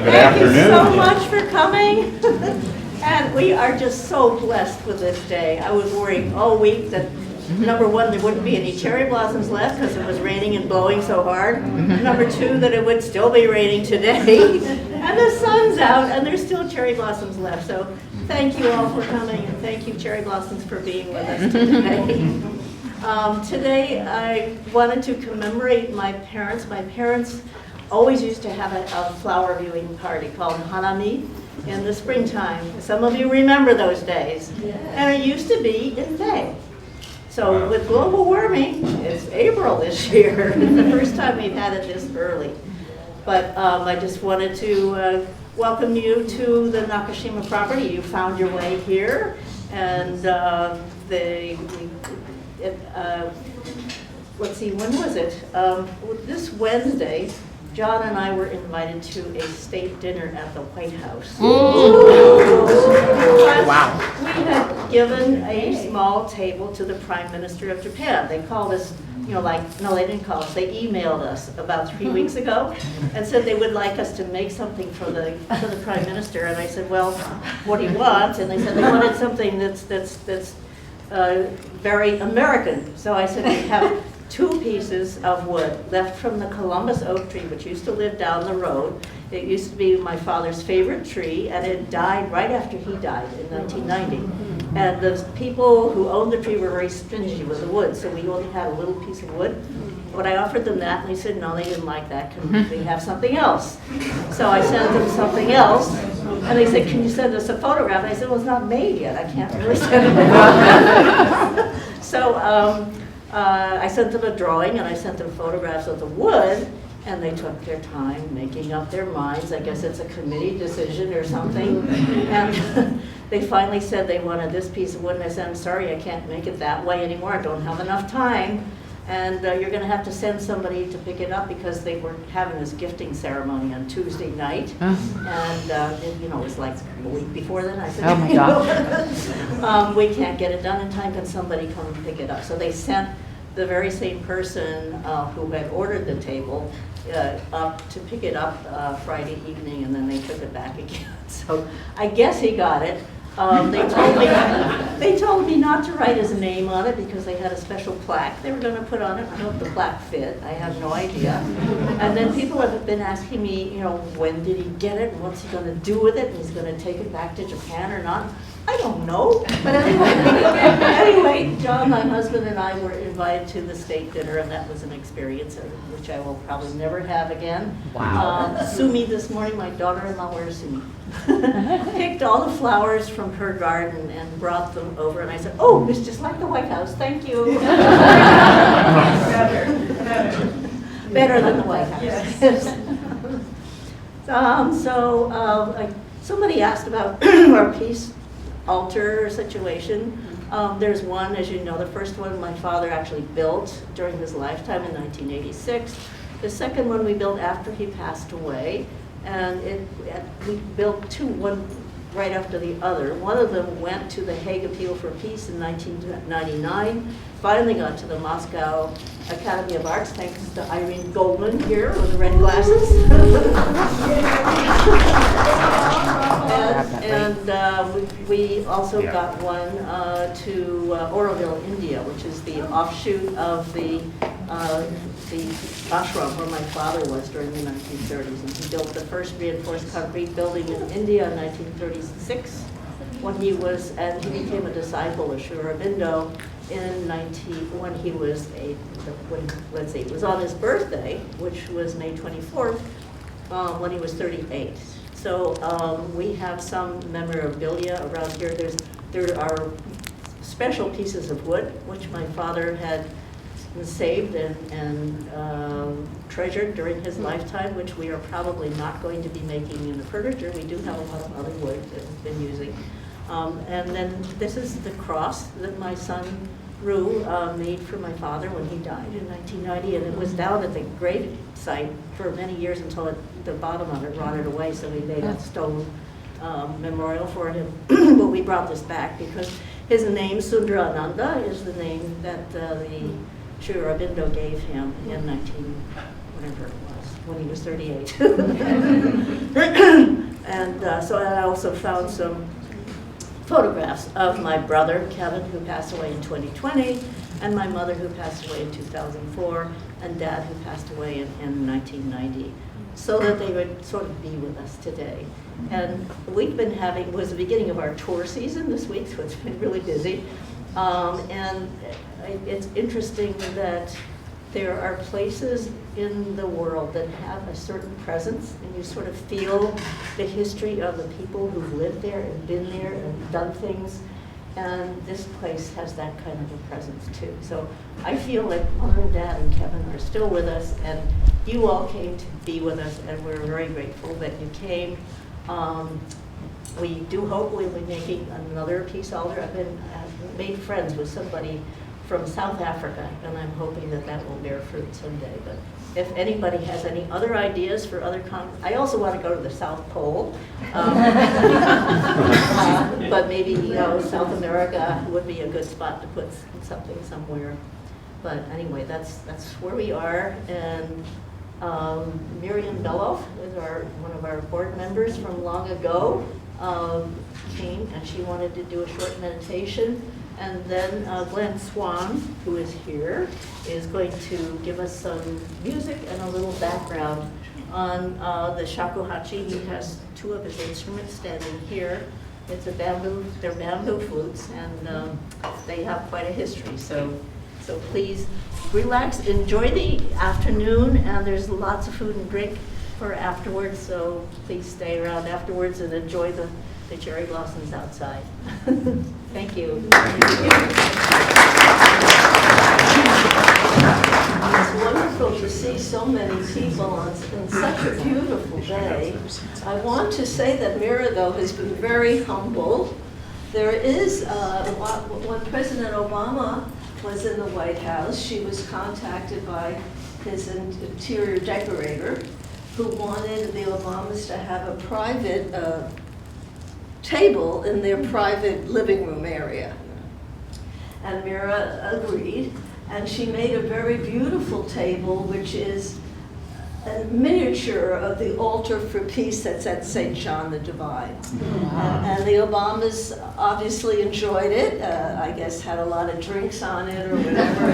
Good afternoon. Thank you so much for coming. And we are just so blessed with this day. I was worried all week that, number one, there wouldn't be any cherry blossoms left because it was raining and blowing so hard. Number two, that it would still be raining today. And the sun's out and there's still cherry blossoms left. So thank you all for coming, and thank you, cherry blossoms, for being with us today. Today I wanted to commemorate my parents. My parents always used to have a flower viewing party called Ohanami in the springtime. Some of you remember those days. And it used to be in May. So with global warming, it's April this year. It's the first time we've had it this early. But I just wanted to welcome you to the Nakashima property. You found your way here, and let's see, when was it? This Wednesday, John and I were invited to a state dinner at the White House. Wow. We had given a small table to the Prime Minister of Japan. They called us, no, they didn't call us. They emailed us about 3 weeks ago and said they would like us to make something for the Prime Minister. And I said, well, what do you want? And they said they wanted something that's very American. So I said, we have 2 pieces of wood left from the Columbus oak tree, which used to live down the road. It used to be my father's favorite tree, and it died right after he died in 1990. And the people who owned the tree were very stingy with the wood, so we only had a little piece of wood. But I offered them that, and they said, no, they didn't like that. Can we have something else? So I sent them something else, and they said, can you send us a photograph? And I said, well, it's not made yet. I can't really send them a photograph. So I sent them a drawing, and I sent them photographs of the wood, and they took their time making up their minds. I guess it's a committee decision or something. And they finally said they wanted this piece of wood, and I said, I'm sorry, I can't make it that way anymore. I don't have enough time. And you're going to have to send somebody to pick it up, because they were having this gifting ceremony on Tuesday night. And it was like a week before then. I said, oh my God. We can't get it done in time. Can somebody come and pick it up? So they sent the very same person who had ordered the table up to pick it up Friday evening, and then they took it back again. So I guess he got it. They told me not to write his name on it because they had a special plaque they were going to put on it. I hope the plaque fit. I have no idea. And then people have been asking me, when did he get it? And what's he going to do with it? And he's going to take it back to Japan or not? I don't know. But anyway, John, my husband, and I were invited to the state dinner, and that was an experience which I will probably never have again. Wow. Sumi this morning, my daughter-in-law, where's Sumi? Picked all the flowers from her garden and brought them over, and I said, oh, it's just like the White House, thank you. Better than the White House. Yes. Somebody asked about our peace altar situation. There's one, as you know, the first one my father actually built during his lifetime in 1986. The second one we built after he passed away. And we built 2, one right after the other. One of them went to the Hague Appeal for Peace in 1999, finally got to the Moscow Academy of Arts, thanks to Irene Goldman here with the red glasses. We also got one to Oroville, India, which is the offshoot of the ashram where my father was during the 1930s. And he built the first reinforced concrete building in India in 1936 when he became a disciple of Sri Aurobindo when he was it was on his birthday, which was May 24th, when he was 38. So we have some memorabilia around here. There are special pieces of wood, which my father had saved and treasured during his lifetime, which we are probably not going to be making into furniture. We do have a lot of other wood that we've been using. And then this is the cross that my son Rue made for my father when he died in 1990, and it was down at the grave site for many years until the bottom of it rotted away, so we made a stone memorial for him. But we brought this back because his name, Sundarananda, is the name that the Sri Aurobindo gave him in whatever it was, when he was 38. And so I also found some photographs of my brother, Kevin, who passed away in 2020, and my mother, who passed away in 2004, and Dad, who passed away in 1990, so that they would sort of be with us today. And we've been having, it was the beginning of our tour season this week, so it's been really busy. And it's interesting that there are places in the world that have a certain presence, and you sort of feel the history of the people who've lived there and been there and done things. And this place has that kind of a presence too. So I feel like Mom and Dad and Kevin are still with us, and you all came to be with us, and we're very grateful that you came. We do hope we'll be making another peace altar. I've made friends with somebody from South Africa, and I'm hoping that that will bear fruit someday. But if anybody has any other ideas for other I also want to go to the South Pole, but maybe South America would be a good spot to put something somewhere. But anyway, that's where we are. And Miriam Beloff is one of our board members from long ago, came, and she wanted to do a short meditation. And then Glenn Swan, who is here, is going to give us some music and a little background on the shakuhachi. He has two of his instruments standing here. It's they're bamboo flutes, and they have quite a history. So please relax, enjoy the afternoon, and there's lots of food and drink for afterwards. So please stay around afterwards and enjoy the cherry blossoms outside. Thank you. It's wonderful to see so many people on such a beautiful day. I want to say that Mira, though, has been very humble. There is, when President Obama was in the White House, she was contacted by his interior decorator, who wanted the Obamas to have a private table in their private living room area. And Mira agreed, and she made a very beautiful table, which is a miniature of the altar for peace that's at St. John the Divine. Wow. And the Obamas obviously enjoyed it, I guess had a lot of drinks on it or whatever.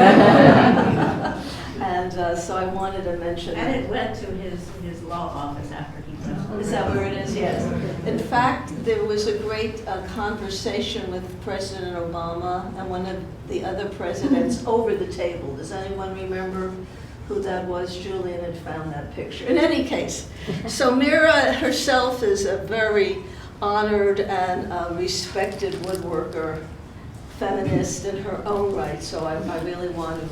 And so I wanted to mention and that. it went to his law office after he left. Is that where it is? Yes. In fact, there was a great conversation with President Obama and one of the other presidents over the table. Does anyone remember who that was? Julian had found that picture. In any case, so Mira herself is a very honored and respected woodworker, feminist in her own right, so I really want to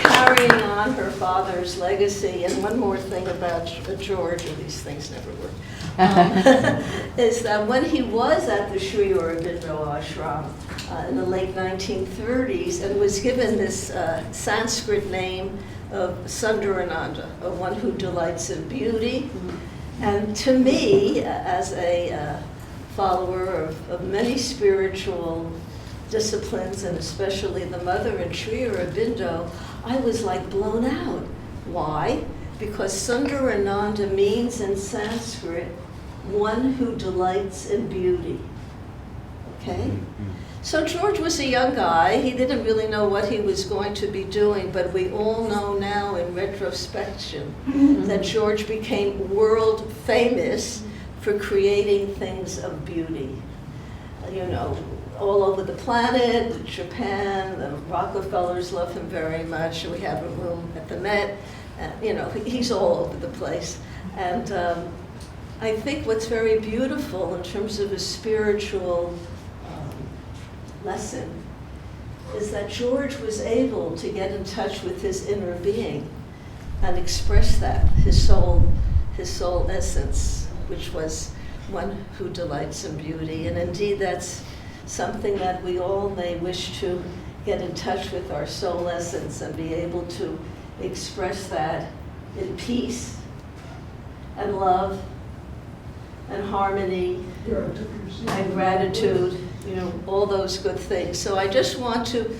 carrying on her father's legacy. And one more thing about George, or these things never work, is that when he was at the Sri Aurobindo ashram in the late 1930s and was given this Sanskrit name of Sundarananda, of one who delights in beauty. And to me, as a follower of many spiritual disciplines, and especially the mother in Sri Aurobindo, I was like blown out. Why? Because Sundarananda means in Sanskrit, one who delights in beauty. Okay? So George was a young guy. He didn't really know what he was going to be doing, but we all know now in retrospection that George became world famous for creating things of beauty. You know, all over the planet, Japan, the Rockefellers love him very much. We have a room at the Met. You know, he's all over the place. And I think what's very beautiful in terms of a spiritual lesson is that George was able to get in touch with his inner being and express that, his soul essence, which was one who delights in beauty. And indeed, that's something that we all may wish to get in touch with, our soul essence, and be able to express that in peace and love and harmony and gratitude you know, all those good things. So I just want to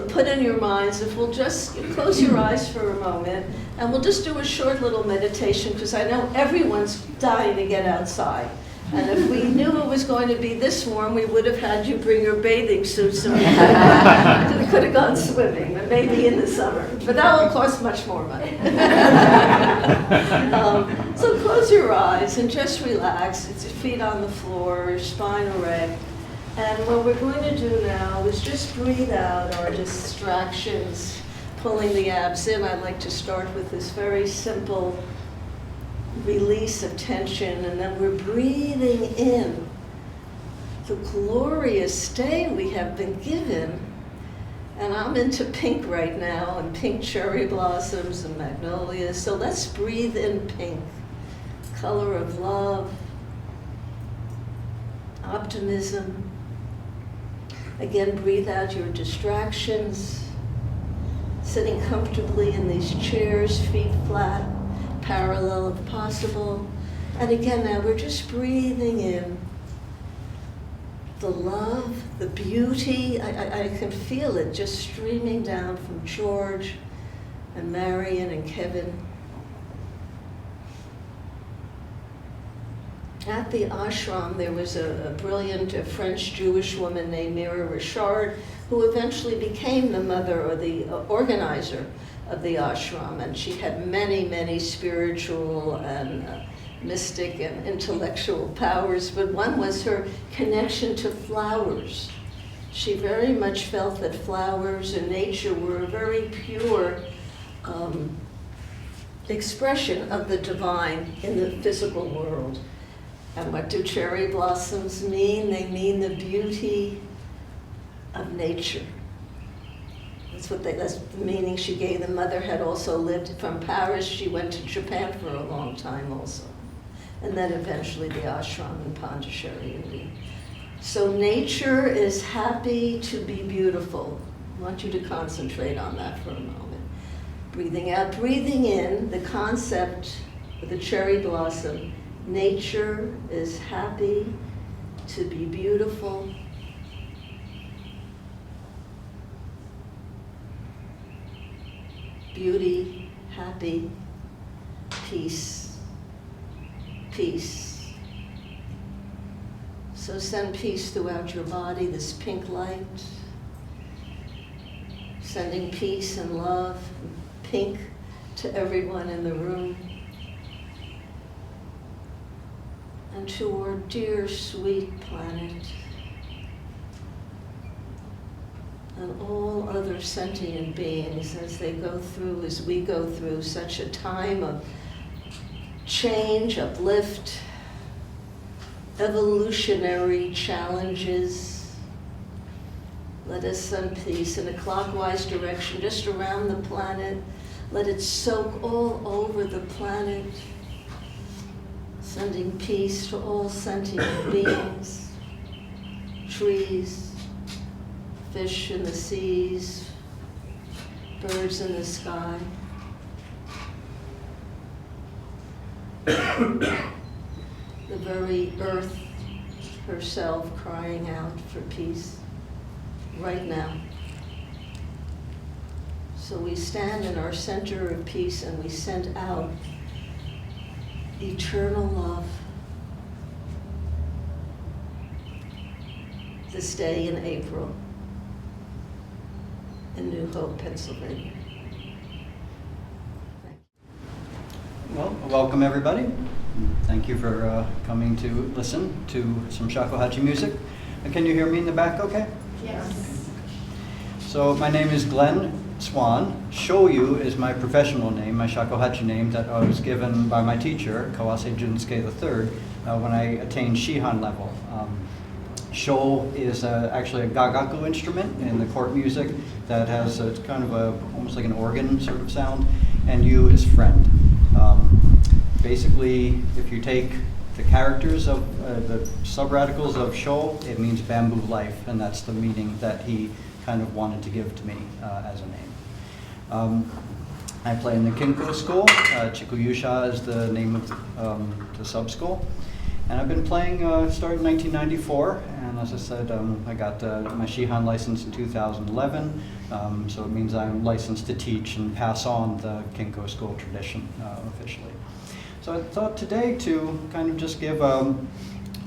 put in your minds, if we'll just close your eyes for a moment, and we'll just do a short little meditation, because I know everyone's dying to get outside. And if we knew it was going to be this warm, we would have had you bring your bathing suit so we could have gone swimming, and maybe in the summer. But that will cost much more money. So close your eyes and just relax. It's your feet on the floor, your spine erect. And what we're going to do now is just breathe out our distractions, pulling the abs in. I'd like to start with this very simple release of tension, and then we're breathing in the glorious day we have been given. And I'm into pink right now, and pink cherry blossoms and magnolias. So let's breathe in pink, color of love, optimism. Again, breathe out your distractions, sitting comfortably in these chairs, feet flat, parallel if possible. And again, now we're just breathing in the love, the beauty. I can feel it just streaming down from George and Marion and Kevin. At the ashram, there was a brilliant French Jewish woman named Mira Richard, who eventually became the mother or the organizer of the ashram, and she had many, many spiritual and mystic and intellectual powers, but one was her connection to flowers. She very much felt that flowers and nature were a very pure expression of the divine in the physical world. And what do cherry blossoms mean? They mean the beauty of nature. That's the meaning she gave. The mother had also lived from Paris. She went to Japan for a long time also. And then eventually the ashram in Pondicherry, India. So nature is happy to be beautiful. I want you to concentrate on that for a moment. Breathing out, breathing in, the concept of the cherry blossom. Nature is happy to be beautiful. Beauty, happy, peace, peace. So send peace throughout your body, this pink light, sending peace and love, pink, to everyone in the room. And to our dear, sweet planet, and all other sentient beings as they go through, as we go through, such a time of change, uplift, evolutionary challenges. Let us send peace in a clockwise direction, just around the planet. Let it soak all over the planet, sending peace to all sentient beings, trees, fish in the seas, birds in the sky. The very earth herself crying out for peace right now. So we stand in our center of peace and we send out eternal love this day in April in New Hope, Pennsylvania. Well, welcome everybody. Thank you for coming to listen to some shakuhachi music. Can you hear me in the back okay? Yes. So my name is Glenn Swan. Shoyu is my professional name, my shakuhachi name that I was given by my teacher, Kawase Junsuke III, when I attained Shihan level. Sho is actually a gagaku instrument in the court music that has it's kind of almost like an organ sort of sound, and Yu is friend. Basically, if you take the characters of the subradicals of Sho, it means bamboo life, and that's the meaning that he kind of wanted to give to me as a name. I play in the Kinko school. Chikuyusha is the name of the sub-school. And I've been playing, started in 1994, and as I said, I got my Shihan license in 2011, so it means I'm licensed to teach and pass on the Kinko school tradition officially. So I thought today to kind of just give an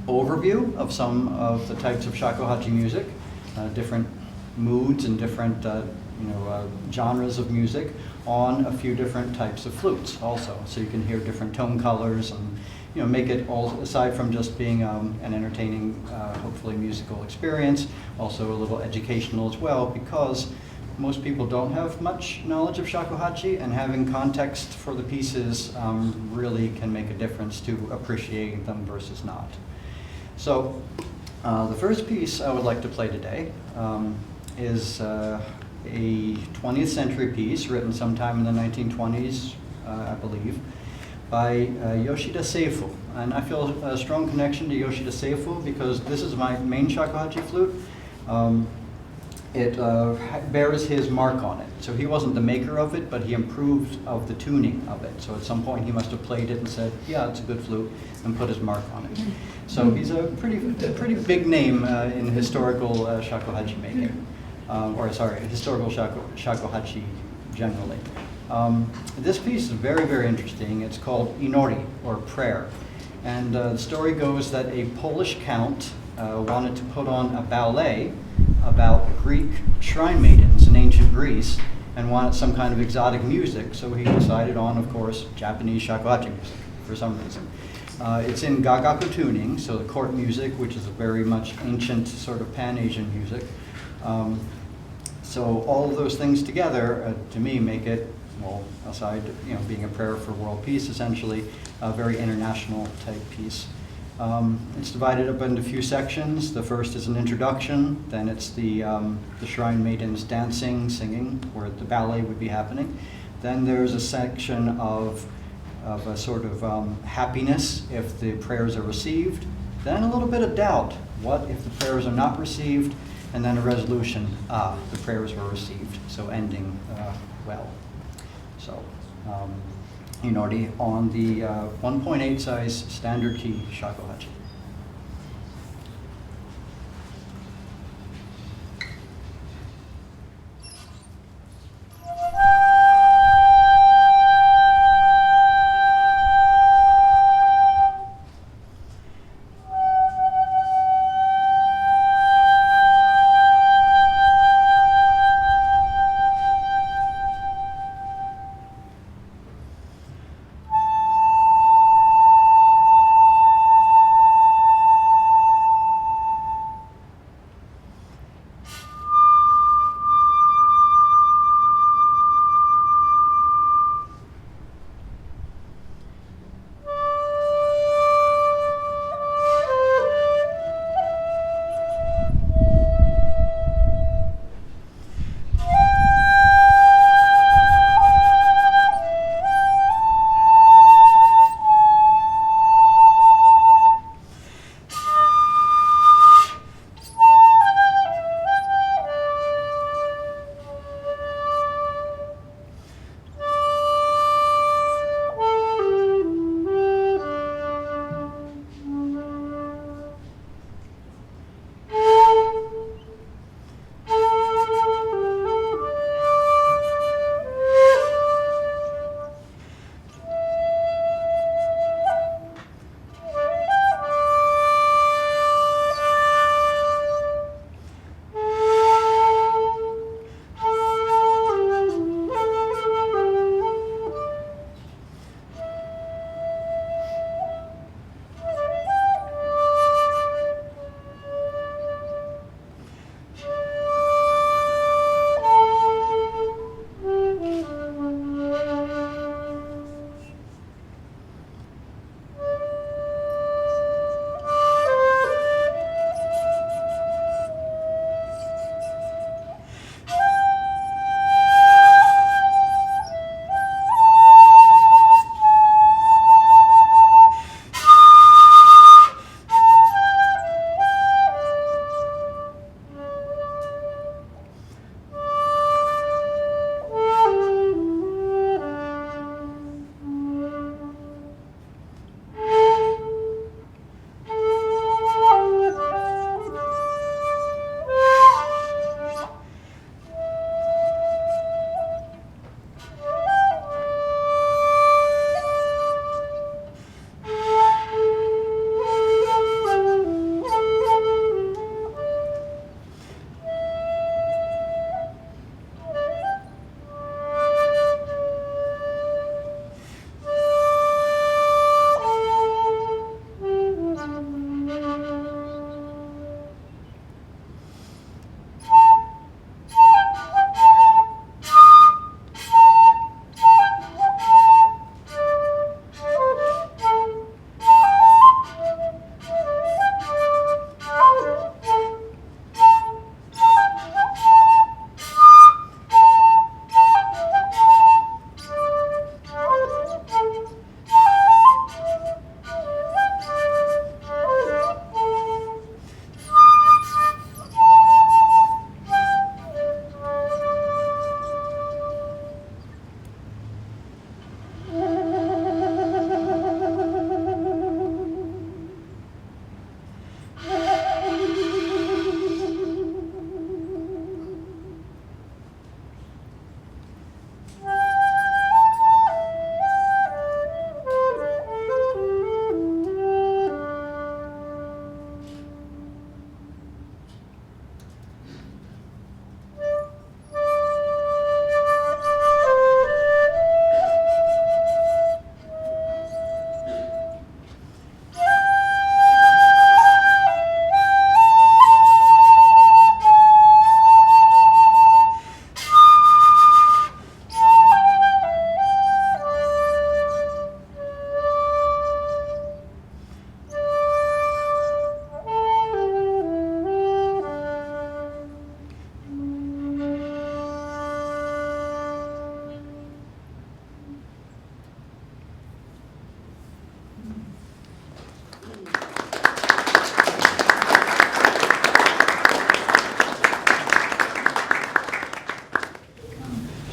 overview of some of the types of shakuhachi music, different moods and different genres of music on a few different types of flutes also, so you can hear different tone colors and make it all, aside from just being an entertaining, hopefully musical experience, also a little educational as well, because most people don't have much knowledge of shakuhachi, and having context for the pieces really can make a difference to appreciating them versus not. So the first piece I would like to play today is a 20th century piece written sometime in the 1920s, I believe, by Yoshida Seifu. And I feel a strong connection to Yoshida Seifu because this is my main shakuhachi flute. It bears his mark on it. So he wasn't the maker of it, but he improved of the tuning of it. So at some point he must have played it and said, yeah, it's a good flute, and put his mark on it. So he's a pretty big name in historical shakuhachi making. Historical shakuhachi generally. This piece is very, very interesting. It's called Inori, or prayer. And the story goes that a Polish count wanted to put on a ballet about Greek shrine maidens in ancient Greece and wanted some kind of exotic music, so he decided on, of course, Japanese shakuhachi music for some reason. It's in gagaku tuning, so the court music, which is a very much ancient sort of pan-Asian music. So all of those things together, to me, make it, well, aside being a prayer for world peace, essentially, a very international type piece. It's divided up into a few sections. The first is an introduction, then it's the shrine maidens dancing, singing, where the ballet would be happening. Then there's a section of a sort of happiness if the prayers are received. Then a little bit of doubt. What if the prayers are not received? And then a resolution, the prayers were received, so ending well. So, Inori on the 1.8 size standard key shakuhachi.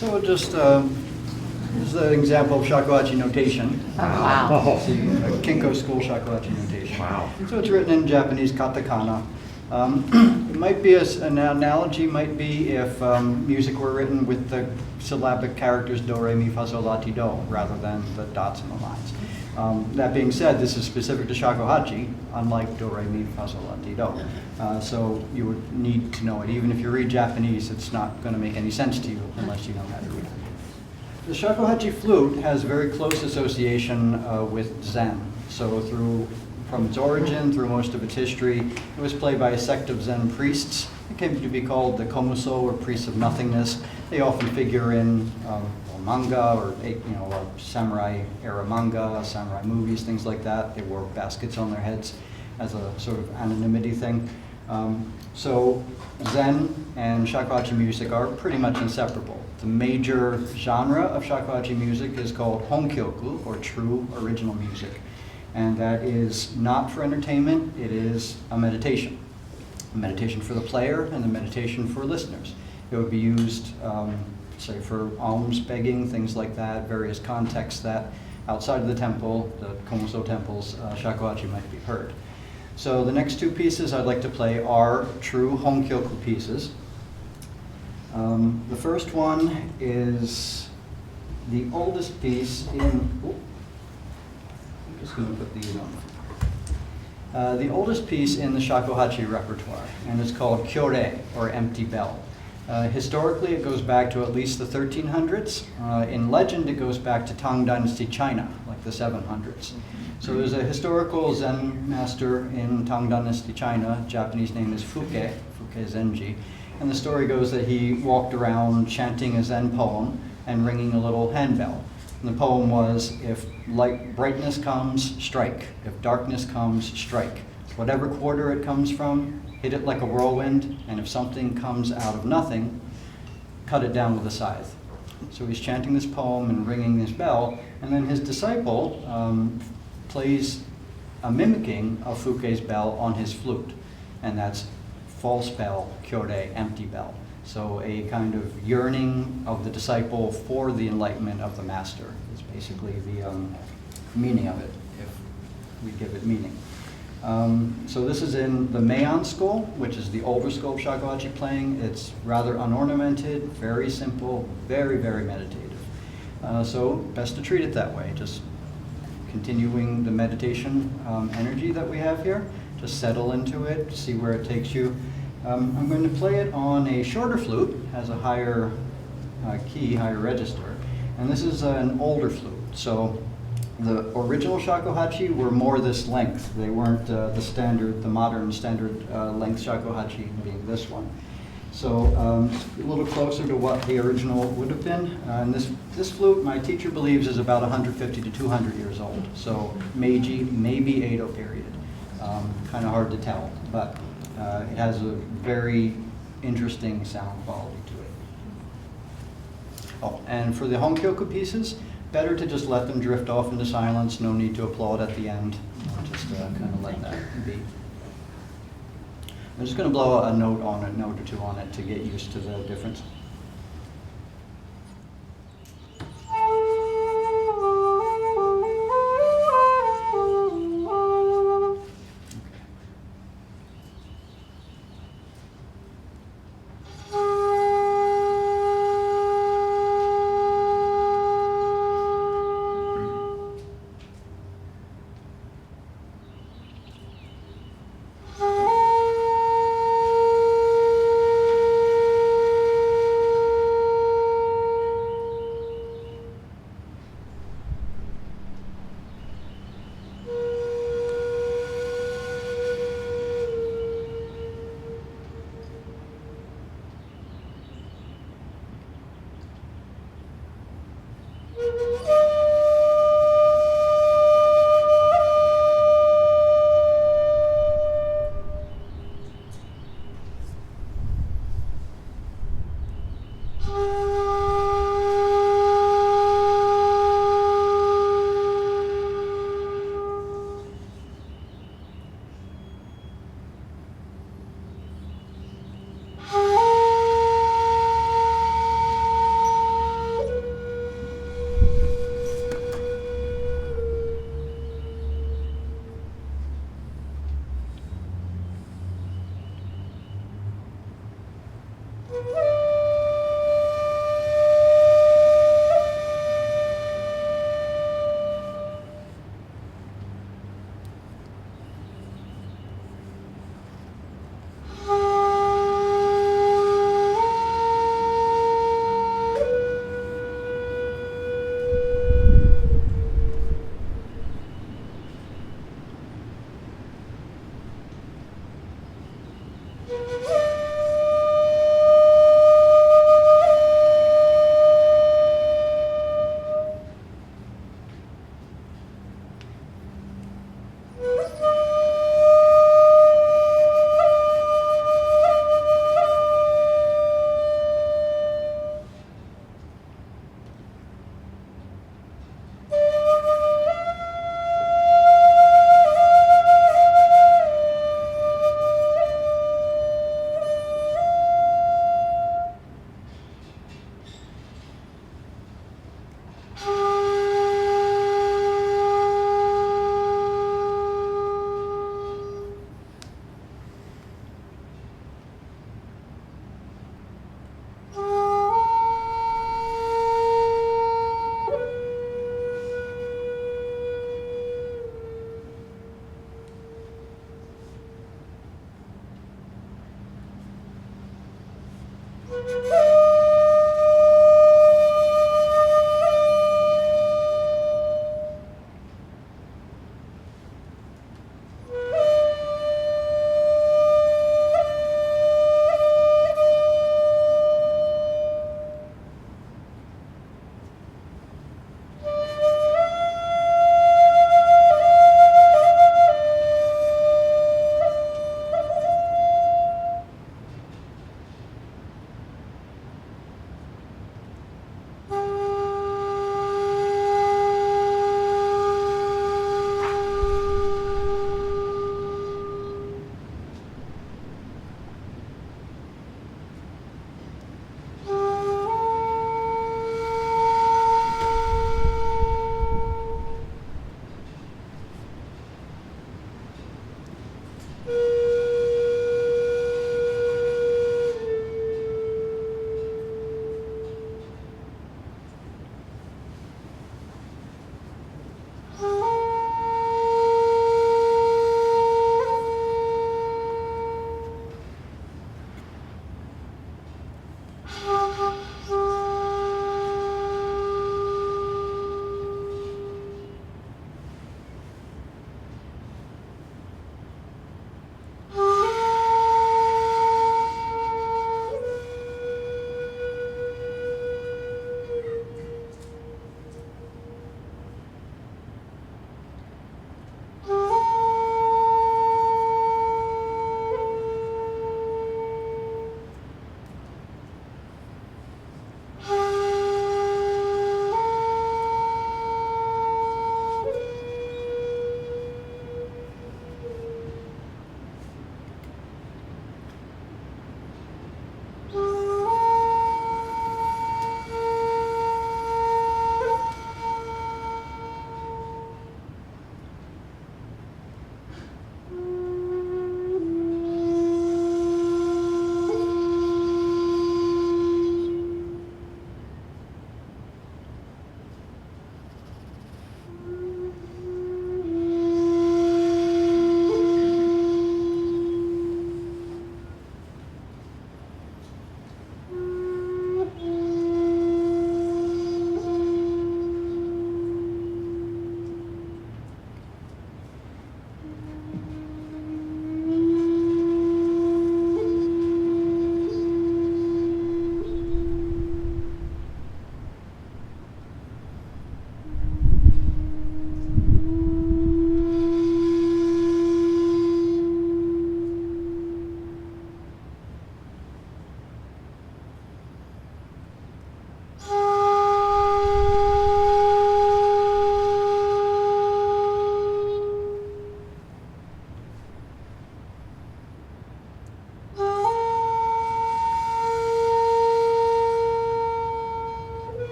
So just this is an example of shakuhachi notation. Oh, wow. See, a Kinko school shakuhachi notation. Wow. So it's written in Japanese katakana. It might be an analogy might be if music were written with the syllabic characters do, re, mi, fa, sol, la, ti, do, rather than the dots and the lines. That being said, this is specific to shakuhachi, unlike do, re, mi, fa, sol, la, ti, do. So you would need to know it. Even if you read Japanese, it's not going to make any sense to you unless you know how to read it. The shakuhachi flute has very close association with Zen. So from its origin through most of its history, it was played by a sect of Zen priests. It came to be called the komuso, or priests of nothingness. They often figure in manga or samurai era manga, samurai movies, things like that. They wore baskets on their heads as a sort of anonymity thing. So Zen and shakuhachi music are pretty much inseparable. The major genre of shakuhachi music is called honkyoku, or true original music. And that is not for entertainment, it is a meditation. A meditation for the player and a meditation for listeners. It would be used, say, for alms begging, things like that, various contexts that outside of the temple, the komuso temples, shakuhachi might be heard. So the next two pieces I'd like to play are true honkyoku pieces. The first one is the oldest piece in... I'm just going to put these on. The oldest piece in the shakuhachi repertoire, and it's called kyore, or empty bell. Historically, it goes back to at least the 1300s. In legend, it goes back to Tang Dynasty China, like the 700s. So there's a historical Zen master in Tang Dynasty China. Japanese name is Fuke Zenji. And the story goes that he walked around chanting a Zen poem and ringing a little handbell. And the poem was, if brightness comes, strike. If darkness comes, strike. Whatever quarter it comes from, hit it like a whirlwind, and if something comes out of nothing, cut it down with a scythe. So he's chanting this poem and ringing this bell, and then his disciple plays a mimicking of Fuke's bell on his flute, and that's false bell, kyore, empty bell. So a kind of yearning of the disciple for the enlightenment of the master is basically the meaning of it, if we give it meaning. So this is in the Meian school, which is the older school of shakuhachi playing. It's rather unornamented, very simple, very, very meditative. So best to treat it that way, just continuing the meditation energy that we have here. Just settle into it, see where it takes you. I'm going to play it on a shorter flute, has a higher key, higher register, and this is an older flute. So the original shakuhachi were more this length. They weren't the modern standard length shakuhachi being this one. So a little closer to what the original would have been. And this flute, my teacher believes, is about 150 to 200 years old. So Meiji, maybe Edo period. Kind of hard to tell, but it has a very interesting sound quality to it. Oh, and for the honkyoku pieces, better to just let them drift off into silence. No need to applaud at the end. Just kind of let that be. I'm just going to blow a note or two on it to get used to the difference.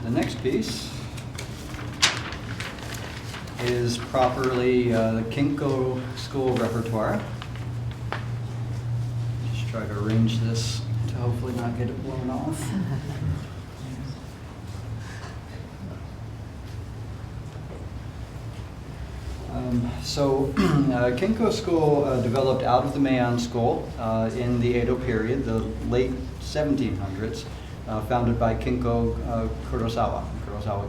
the next piece is properly the Kinko school repertoire. Just try to arrange this to hopefully not get it blown off. Kinko school developed out of the Mayan school in the Edo period, the late 1700s, founded by Kinko Kurosawa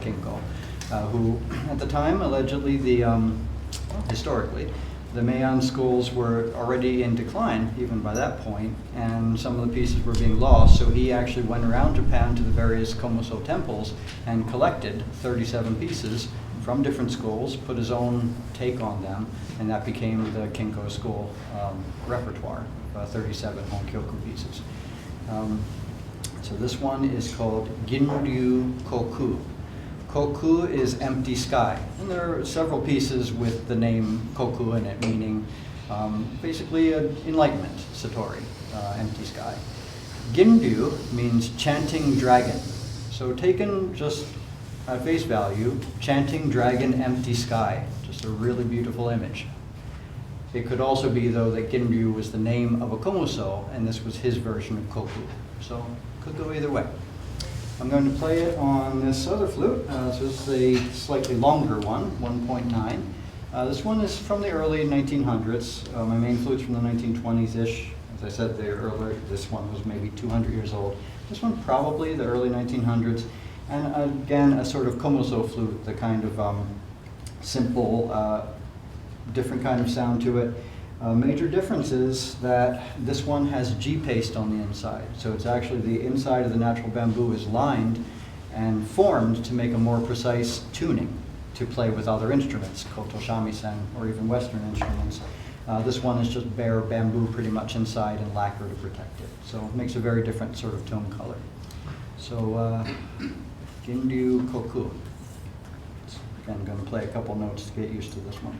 Kinko, who at the time allegedly historically, the Mayan schools were already in decline even by that point, and some of the pieces were being lost, so he actually went around Japan to the various Komuso temples and collected 37 pieces from different schools, put his own take on them, and that became the Kinko school repertoire, 37 Honkyoku pieces. So this one is called Ginryu Koku. Koku is empty sky, and there are several pieces with the name Koku in it, meaning basically enlightenment, satori, empty sky. Ginryu means chanting dragon. So taken just at face value, chanting dragon, empty sky, just a really beautiful image. It could also be, though, that Ginryu was the name of a komuso, and this was his version of koku. So could go either way. I'm going to play it on this other flute. This is a slightly longer one, 1.9. This one is from the early 1900s. My main flute's from the 1920s-ish. As I said there earlier, this one was maybe 200 years old. This one probably the early 1900s. And again, a sort of komuso flute, the kind of simple, different kind of sound to it. Major difference is that this one has G paste on the inside. So it's actually the inside of the natural bamboo is lined and formed to make a more precise tuning to play with other instruments, koto shamisen, or even Western instruments. This one is just bare bamboo pretty much inside and lacquer to protect it. So it makes a very different sort of tone color. So Ginryu Koku. Again, I'm going to play a couple notes to get used to this one.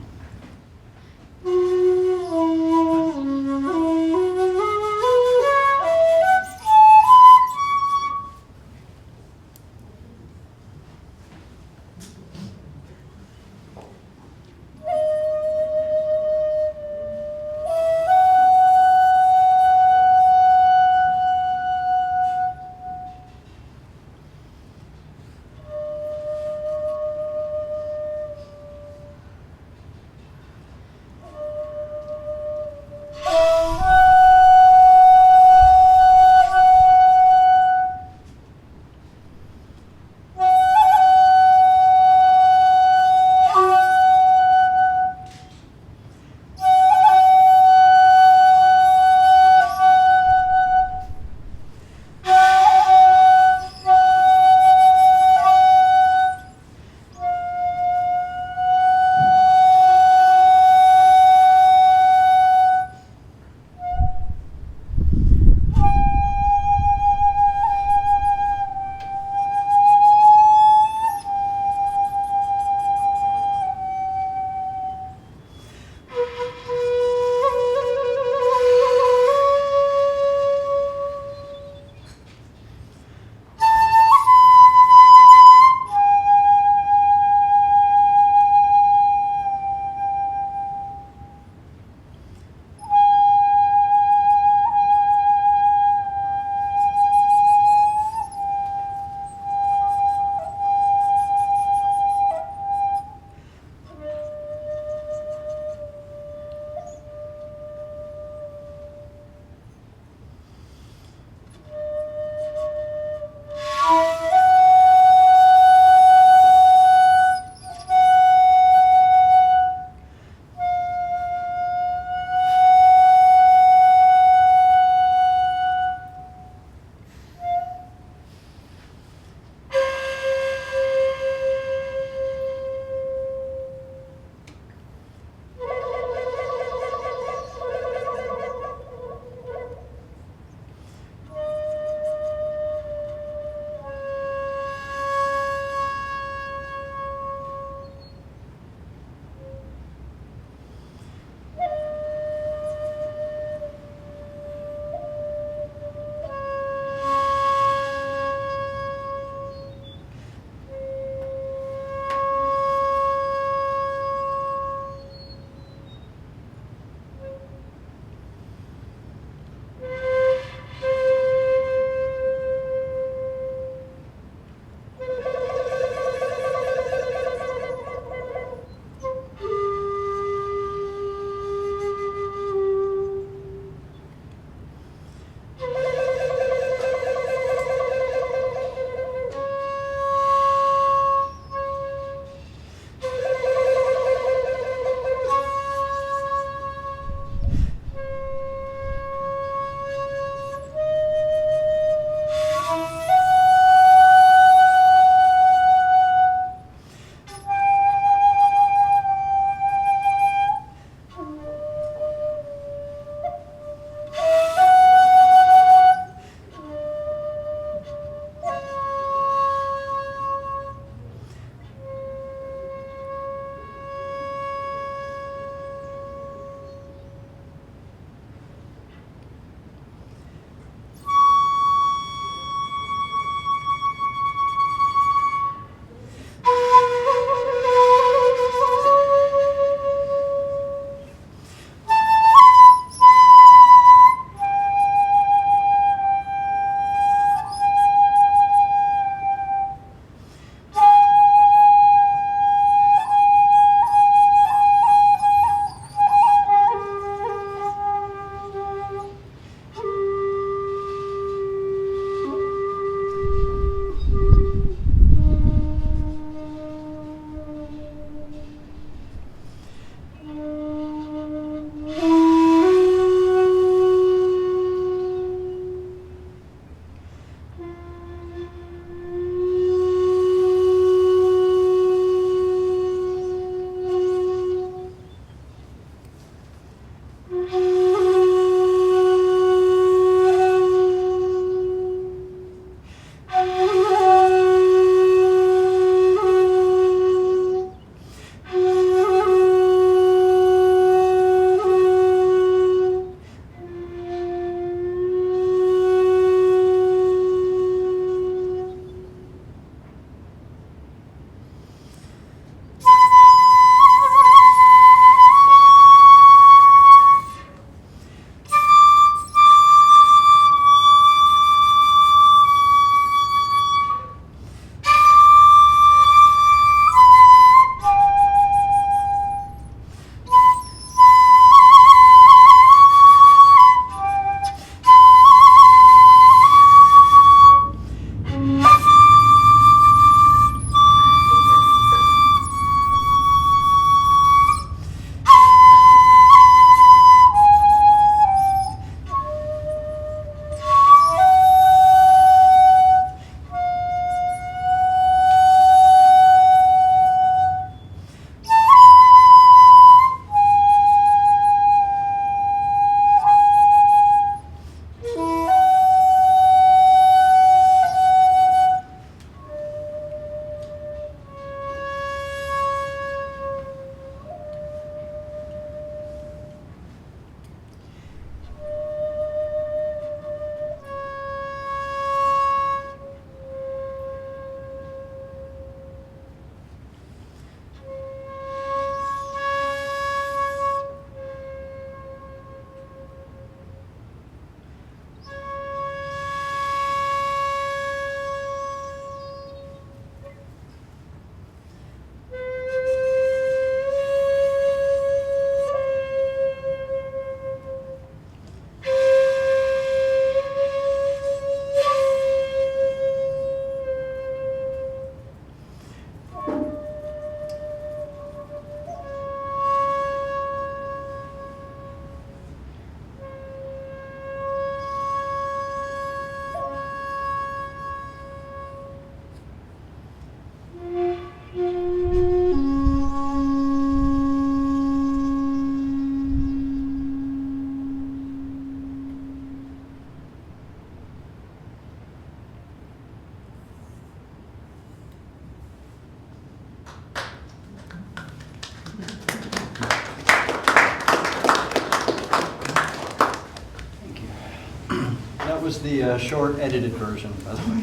was the short edited version, by the way.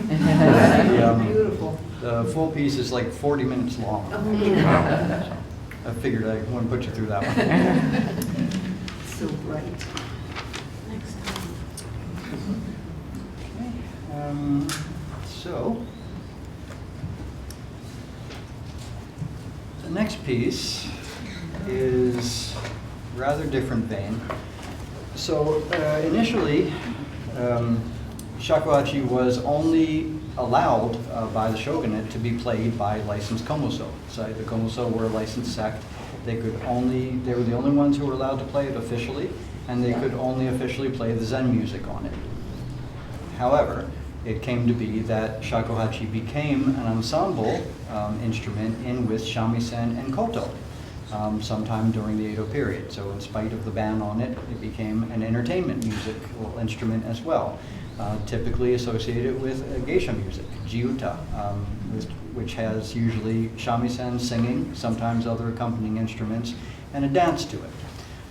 Beautiful. The full piece is like 40 minutes long. So I figured I wouldn't put you through that one. So bright. So, the next piece is rather different vein. So initially, shakuhachi was only allowed by the shogunate to be played by licensed komuso. So the komuso were a licensed sect. They were the only ones who were allowed to play it officially, and they could only officially play the Zen music on it. However, it came to be that shakuhachi became an ensemble instrument in with shamisen and koto sometime during the Edo period. So in spite of the ban on it, it became an entertainment musical instrument as well, typically associated with geisha music, jiuta, which has usually shamisen singing, sometimes other accompanying instruments, and a dance to it.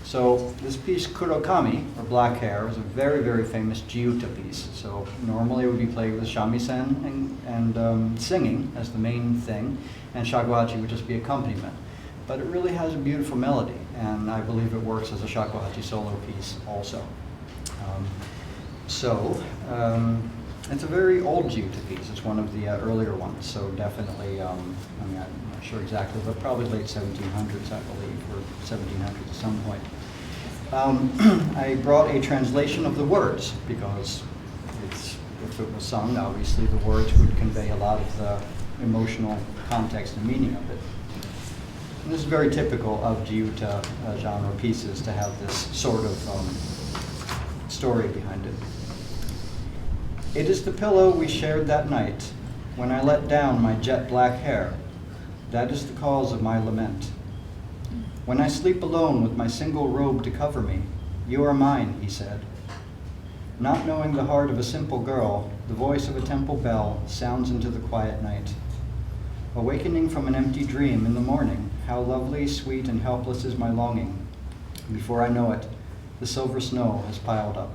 So this piece, Kurokami, or Black Hair, is a very, very famous jiuta piece. So normally it would be played with shamisen and singing as the main thing, and shakuhachi would just be accompaniment. But it really has a beautiful melody, and I believe it works as a shakuhachi solo piece also. It's a very old jiuta piece. It's one of the earlier ones, so definitely, I'm not sure exactly, but probably late 1700s, I believe, or 1700s at some point. I brought a translation of the words because if it was sung, obviously the words would convey a lot of the emotional context and meaning of it. And this is very typical of jiuta genre pieces to have this sort of story behind it. It is the pillow we shared that night when I let down my jet black hair. That is the cause of my lament. When I sleep alone with my single robe to cover me, you are mine, he said. Not knowing the heart of a simple girl, the voice of a temple bell sounds into the quiet night. Awakening from an empty dream in the morning, how lovely, sweet, and helpless is my longing. Before I know it, the silver snow has piled up.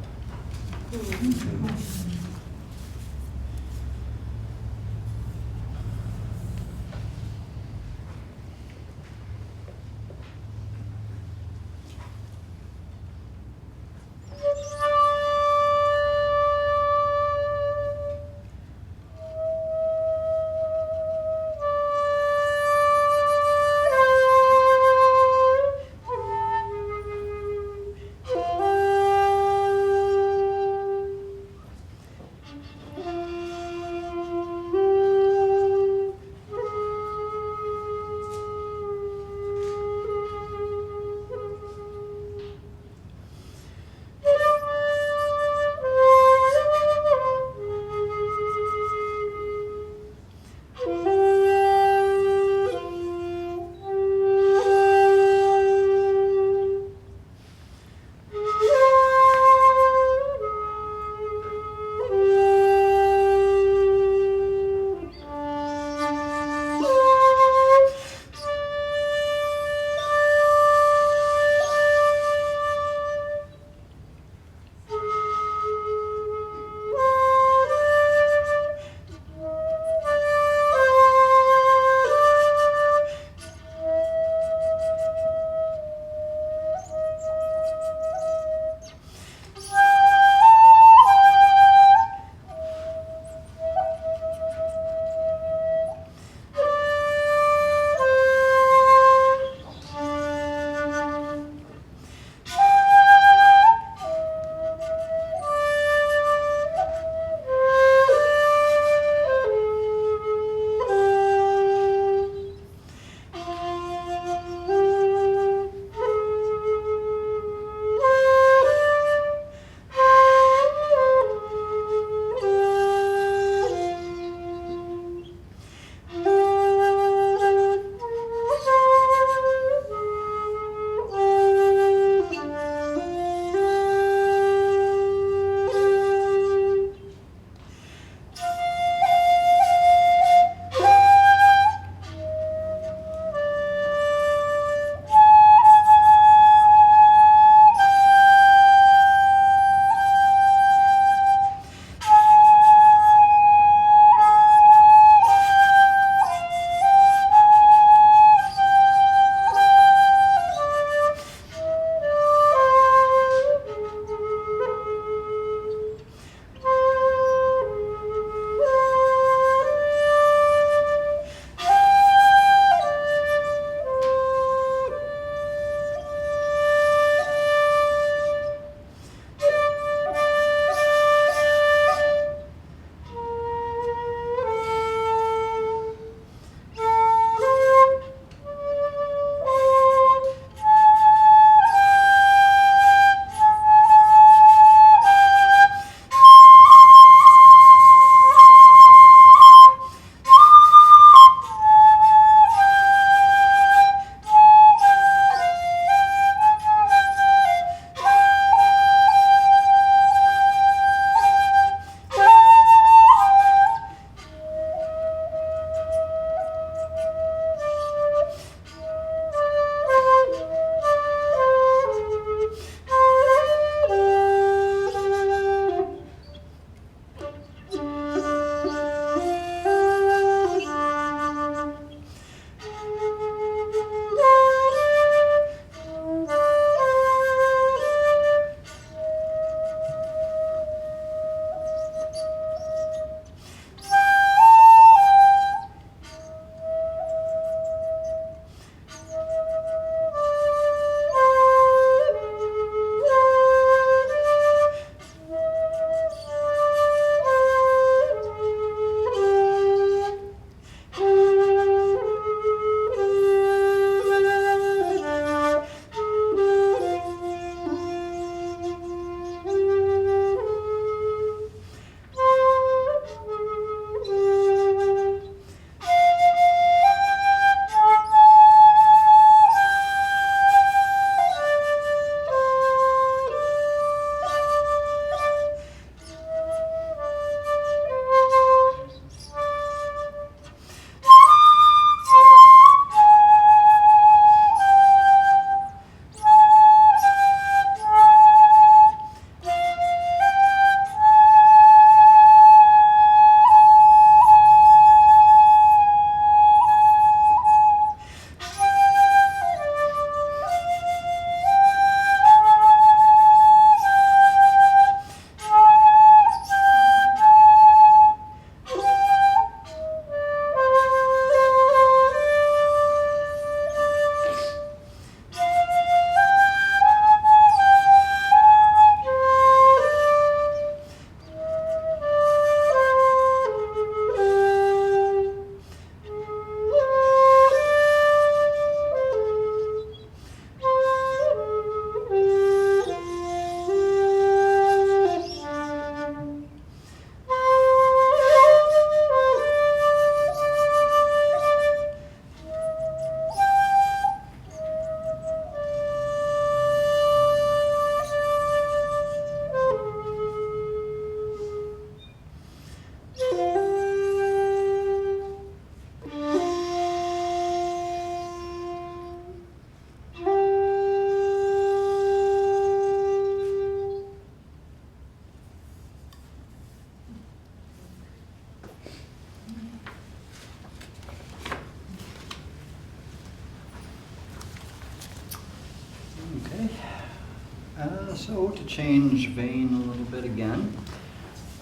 So to change vein a little bit again,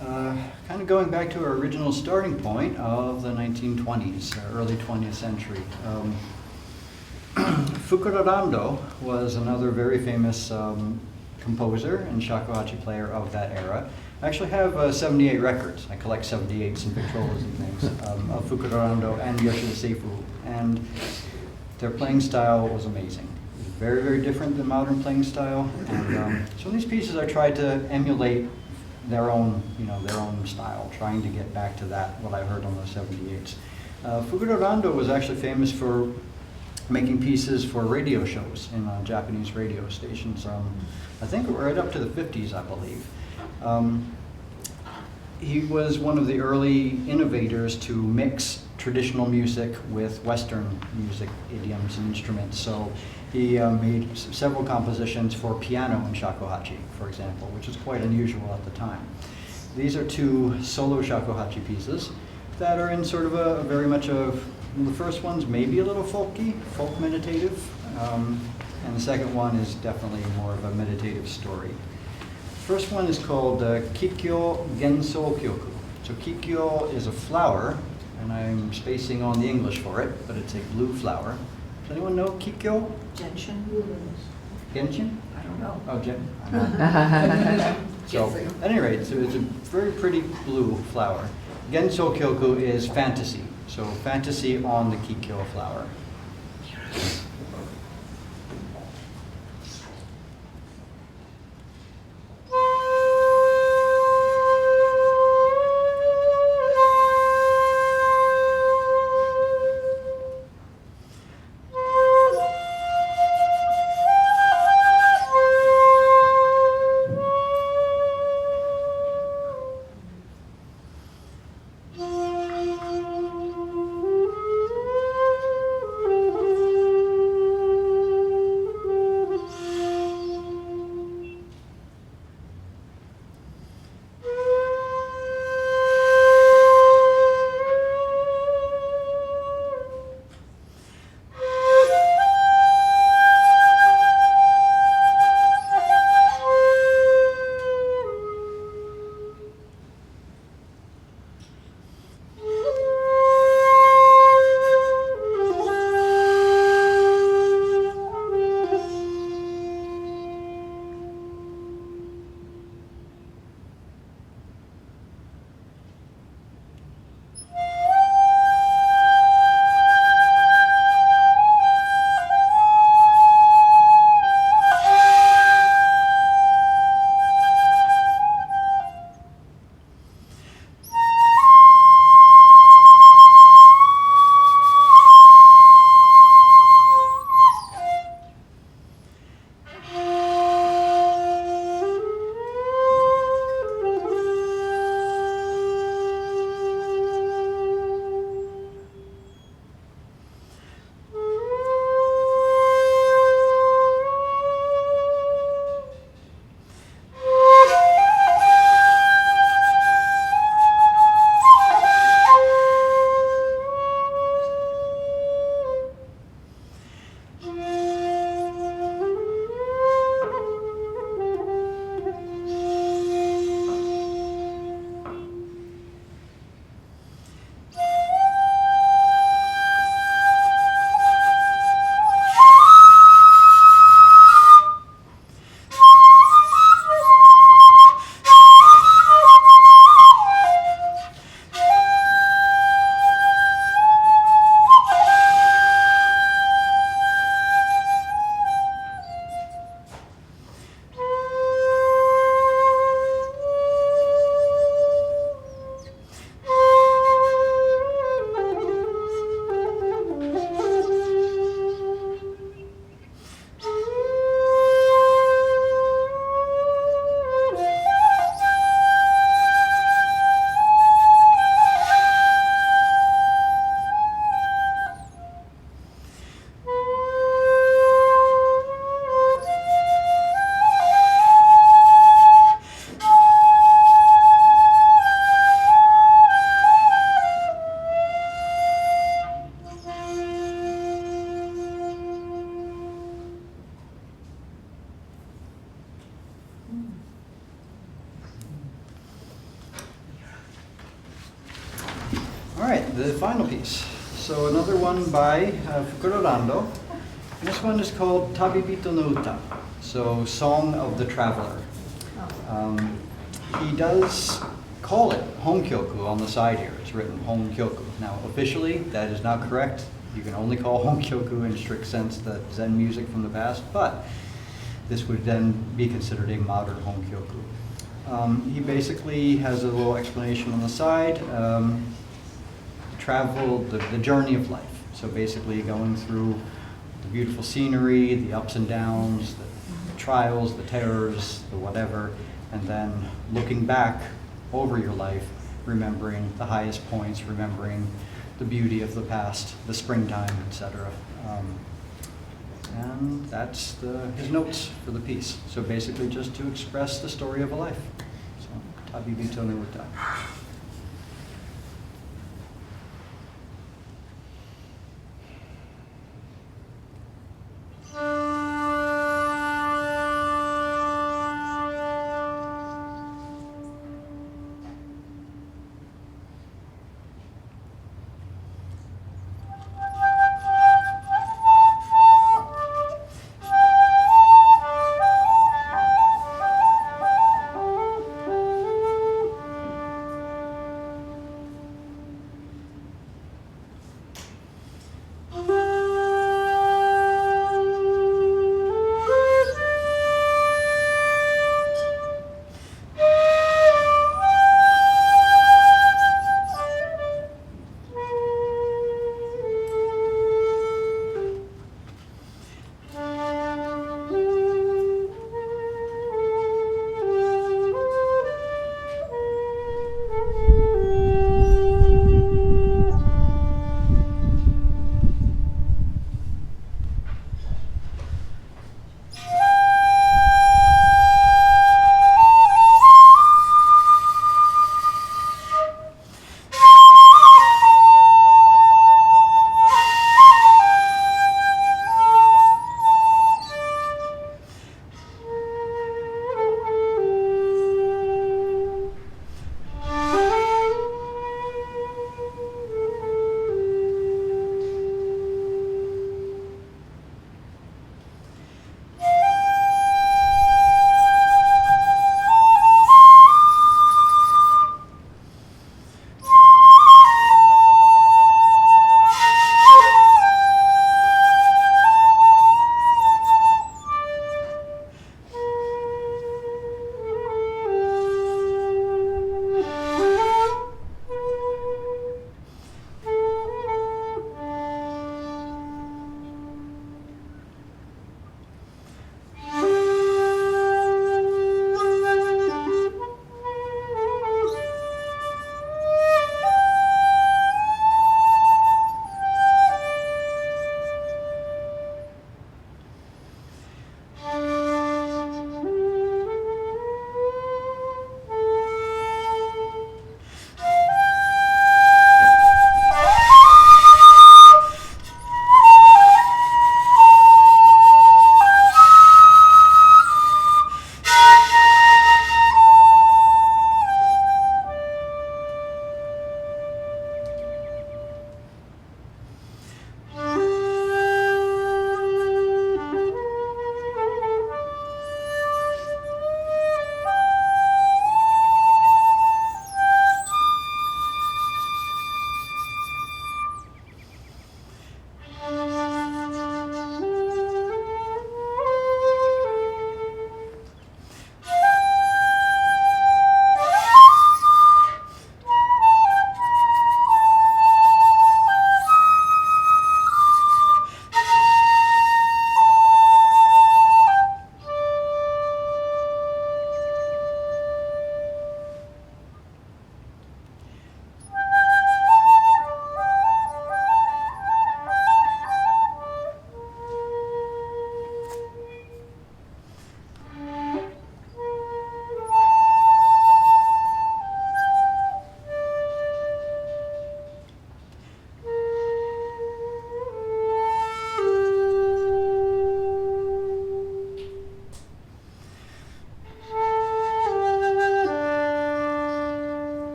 kind of going back to our original starting point of the 1920s, early 20th century. Fukurarando was another very famous composer and shakuhachi player of that era. I actually have 78 records. I collect 78s and Victrolas and things of Fukurarando and Yoshida Seifu, and their playing style was amazing. It was very, very different than modern playing style, and so in these pieces I tried to emulate their own style, trying to get back to that, what I heard on those 78s. Fukurarando was actually famous for making pieces for radio shows in Japanese radio stations. I think right up to the 50s, I believe. He was one of the early innovators to mix traditional music with Western music idioms and instruments. So he made several compositions for piano and shakuhachi, for example, which is quite unusual at the time. These are two solo shakuhachi pieces that are in sort of a very much of, the first one's maybe a little folky, folk meditative, and the second one is definitely more of a meditative story. First one is called Kikyo Genso Kyoku. So Kikyo is a flower, and I'm spacing on the English for it, but it's a blue flower. Does anyone know Kikyo? Genshin? Genshin? I don't know. Oh, Gen. So, Guessing. at any rate, so it's a very pretty blue flower. Genso Kyoku is fantasy, so fantasy on the Kikyo flower. the final piece. So another one by Fukuro Rando. This one is called Tabibito no Uta, so Song of the Traveler. He does call it Honkyoku on the side here. It's written Honkyoku. Now, officially, that is not correct. You can only call Honkyoku in strict sense the Zen music from the past, but this would then be considered a modern Honkyoku. He basically has a little explanation on the side. The journey of life. So basically going through the beautiful scenery, the ups and downs, the trials, the terrors, the whatever, and then looking back over your life, remembering the highest points, remembering the beauty of the past, the springtime, etc. And that's his notes for the piece. So basically just to express the story of a life. So, Tabibito no Uta.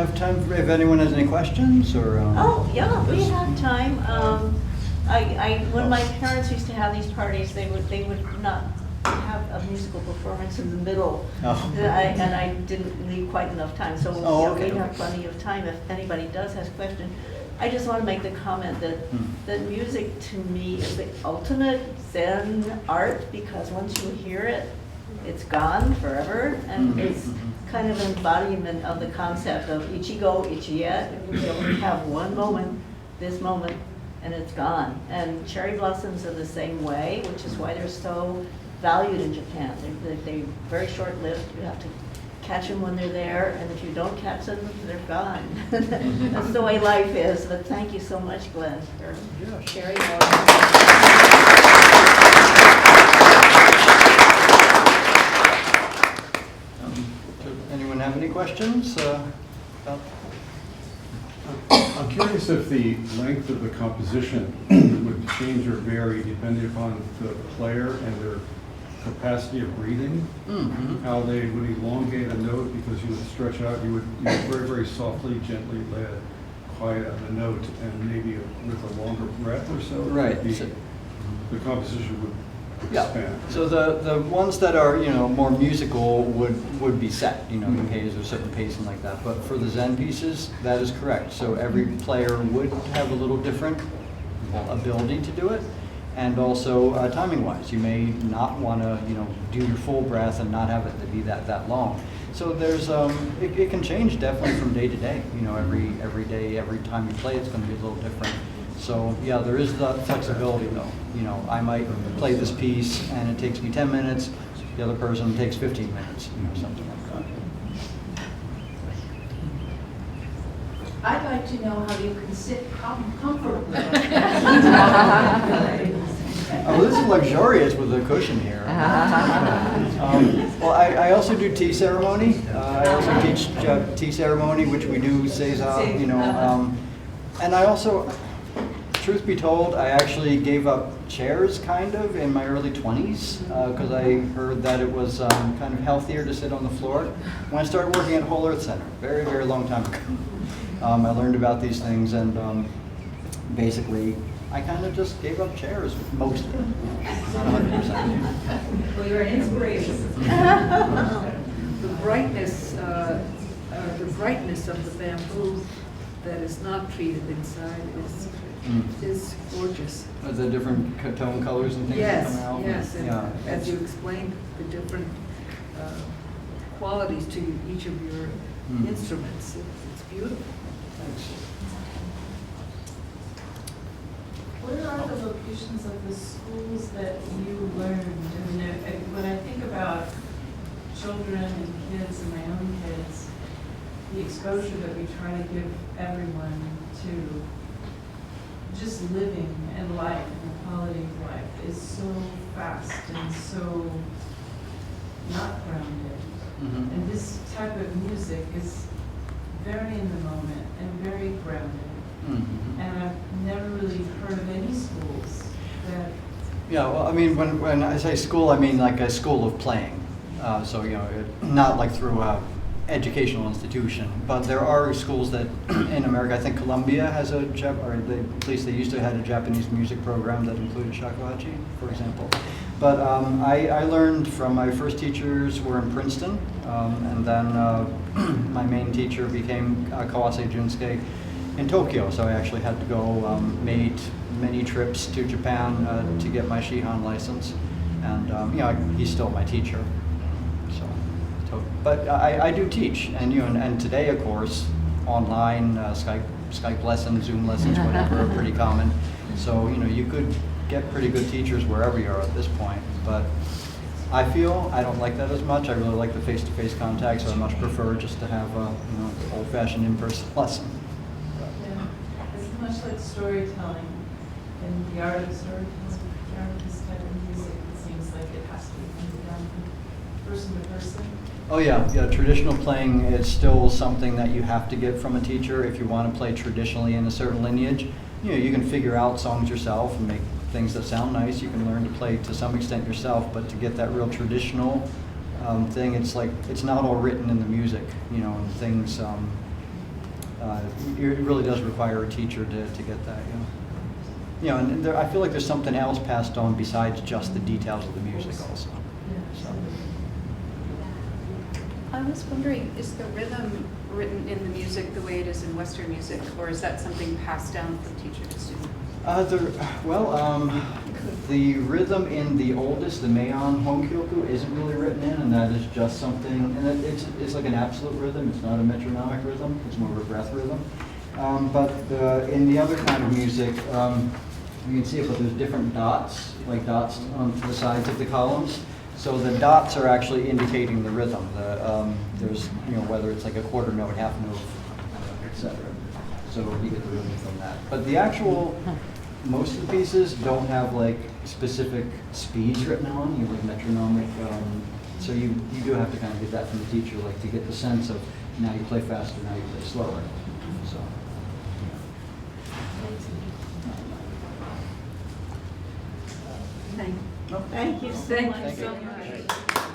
have time if anyone has any questions or? Oh, yeah, we have time. When my parents used to have these parties, they would not have a musical performance in the middle. Oh. And I didn't leave quite enough time, so Oh, okay, we have okay. plenty of time if anybody does have questions. I just want to make the comment that music to me is the ultimate Zen art, because once you hear it, it's gone forever, and it's kind of an embodiment of the concept of ichigo, ichie. You only have one moment, this moment, and it's gone. And cherry blossoms are the same way, which is why they're so valued in Japan. They're very short-lived. You have to catch them when they're there, and if you don't catch them, they're gone. That's the way life is. But thank you so much, Glenn, for sharing all Anyone have any questions? About I'm curious if the length of the composition would change or vary depending upon the player and their capacity of breathing. How they would elongate a note because you would stretch out, you would very, very softly, gently let it quiet out the note, and maybe with a longer breath or so. Right. The composition would Yeah. expand. So the ones that are, more musical would be set, the pace or certain pace and like that. But for the Zen pieces, that is correct. So every player would have a little different ability to do it. And also timing-wise, you may not want to, do your full breath and not have it to be that long. So there's, it can change definitely from day to day. Every day, every time you play, it's going to be a little different. So yeah, there is the flexibility though. I might play this piece and it takes me 10 minutes. The other person takes 15 minutes, something like that. I'd like to know how you can sit comfortably. Oh, this is luxurious with the cushion here. Well, I also do tea ceremony. I also teach tea ceremony, which we do seiza, and I also, truth be told, I actually gave up chairs kind of in my early 20s because I heard that it was kind of healthier to sit on the floor. When I started working at Whole Earth Center, very, very long time ago, I learned about these things, and basically I kind of just gave up chairs, mostly, not 100%. Well, you're an inspiration. The brightness of the bamboo that is not treated inside is gorgeous. The different tone colors and things that Yes, come out. yes, and Yeah. as you explained, the different qualities to each of your instruments, it's beautiful. Thanks. What are the locations of the schools that you learned? I mean, when I think about children and kids and my own kids, the exposure that we try to give everyone to just living and life and the quality of life is so fast and so not grounded. And this type of music is very in the moment and very grounded. And I've never really heard of any schools that. Yeah, well, I mean, when I say school, I mean like a school of playing. So, not like through a educational institution, but there are schools that in America, I think Columbia has at least they used to have a Japanese music program that included shakuhachi, for example. But I learned from my first teachers were in Princeton, and then my main teacher became Kawase Junsuke in Tokyo, so I actually had to go, made many trips to Japan to get my Shihan license, and he's still my teacher. But I do teach, and today, of course, online, Skype lessons, Zoom lessons, whatever, are pretty common. So, you could get pretty good teachers wherever you are at this point. But I feel I don't like that as much. I really like the face-to-face contact, so I much prefer just to have a old-fashioned in-person lesson. Yeah, it's much like storytelling and the art of storytelling, the art of this type of music. It seems like it has to be handed down from person to person. Oh yeah, traditional playing is still something that you have to get from a teacher if you want to play traditionally in a certain lineage. You can figure out songs yourself and make things that sound nice. You can learn to play to some extent yourself, but to get that real traditional thing, it's like it's not all written in the music, and things. it really does require a teacher to get that, you know. You know, and I feel like there's something else passed on besides just the details of the music also. So. I was wondering, is the rhythm written in the music the way it is in Western music, or is that something passed down from teacher to student? The rhythm in the oldest, the Meian Honkyoku, isn't really written in, and that is just something, and it's like an absolute rhythm. It's not a metronomic rhythm. It's more of a breath rhythm. But in the other kind of music, you can see it, but there's different dots, like dots on the sides of the columns. So the dots are actually indicating the rhythm. There's, you know, whether it's like a quarter note, half note, etc. So you get the rhythm from that. But the actual, most of the pieces don't have like specific speeds written on, you know, like metronomic. So you do have to kind of get that from the teacher, like to get the sense of now you play faster, now you play slower. So. Thank you so Thank much. you.